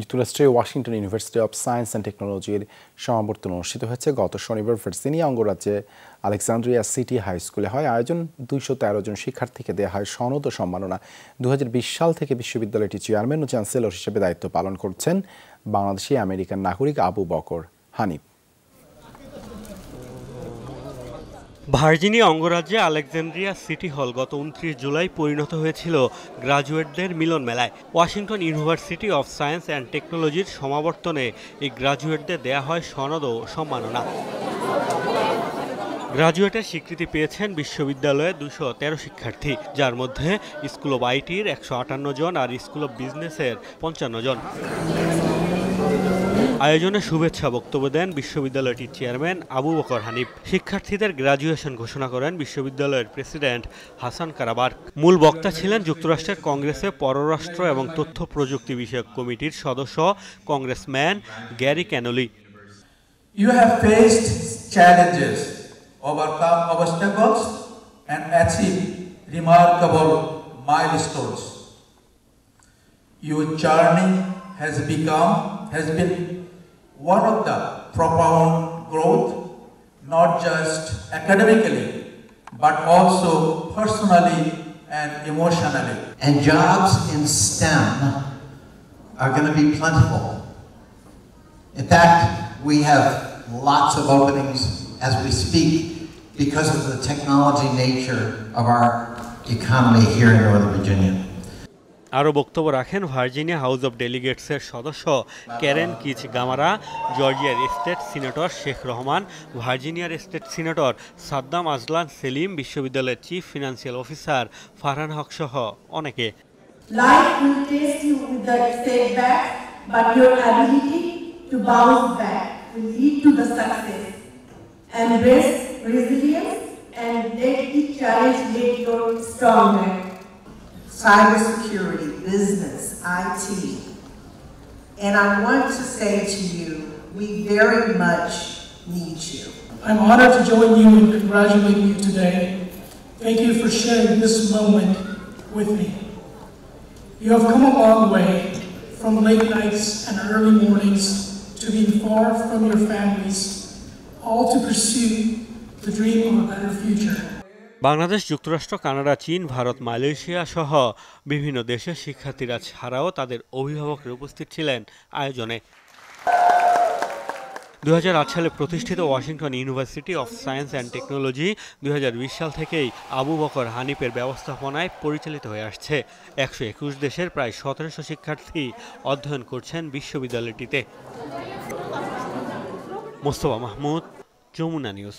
যুক্তরাষ্ট্রের Washington University of Science and টেকনোলজির সমাবর্তন অনুষ্ঠিত হয়েছে গত শনিবার ভার্জিনিয়া অঙ্গরাজ্যে আলেকজান্দ্রিয়া সিটি হাই স্কুলে হয় আয়োজন। 213 জন শিক্ষার্থীকে দেওয়া হয় সনদ ও সম্মাননা। 2020 সাল থেকে বিশ্ববিদ্যালয়টির চেয়ারম্যান ও চ্যান্সেলর হিসেবে দায়িত্ব পালন করছেন বাংলাদেশি আমেরিকান নাগরিক আবু বকর হানিফ। ভার্জিনিয়া অঙ্গরাজ্যে আলেকজান্দ্রিয়া সিটি হল গত 29 জুলাই পরিণত হয়েছিল গ্রাজুয়েটদের মিলন মেলায়। Washington University of Science and টেকনোলজির সমাবর্তনে এই গ্রাজুয়েটদের দেয়া হয় সনদ ও সম্মাননা। গ্রাজুয়েটের স্বীকৃতি পেয়েছেন বিশ্ববিদ্যালয়ের 213 শিক্ষার্থী, যার মধ্যে স্কুল অব আইটির 158 জন আর স্কুল অব বিজনেসের 55 জন। আয়োজনে শুভেচ্ছা বক্তব্য দেন বিশ্ববিদ্যালয়টির চেয়ারম্যান আবু বকর হানিফ। শিক্ষার্থীদের গ্রাজুয়েশন ঘোষণা করেন বিশ্ববিদ্যালয়ের প্রেসিডেন্ট হাসান কারাবার্ক। মূল বক্তা ছিলেন যুক্তরাষ্ট্রের কংগ্রেসে পররাষ্ট্র এবং তথ্য প্রযুক্তি বিষয়ক কমিটির সদস্য congressman Gerry Connolly. You have faced challenges, overcome obstacles, and achieved remarkable milestones. Your journey has been one of the profound growth, not just academically, but also personally and emotionally. And jobs in STEM are going to be plentiful. In fact, we have lots of openings as we speak because of the technology nature of our economy here in Northern Virginia. আরও বক্তব্য রাখেন Virginia house of ডেলিগেটসের সদস্য Karen Keys Gamarra, জর্জিয়ার state senator Sheikh Rahman, ভার্জিনিয়ার state senator Saddam Azlan Salim, বিশ্ববিদ্যালয়ের chief financial officer Farhan Haque সহ অনেকে। Life will test you with the setbacks, but your ability to bounce back will lead to the success. Embrace resilience and let each challenge make you stronger. Cybersecurity, business, IT. And I want to say to you, we very much need you. I'm honored to join you in congratulating you today. Thank you for sharing this moment with me. You have come a long way, from late nights and early mornings to being far from your families, all to pursue the dream of a better future. Bangladesh, যুক্তরাষ্ট্র, Canada, চীন, Bharat, Malaysia সহ বিভিন্ন দেশের শিক্ষার্থীরা ছাড়াও তাদের অভিভাবকরা উপস্থিত ছিলেন আয়োজনে। 2008 সালে প্রতিষ্ঠিত Washington University of Science and technology 2020 সাল থেকেই আবু বকর হানিফের ব্যবস্থাপনায় পরিচালিত হয়ে আসছে। 121 দেশের প্রায় 1700 শিক্ষার্থী অধ্যয়ন করছেন বিশ্ববিদ্যালয়টিতে। মোস্তফা মাহমুদ, যমুনা নিউজ।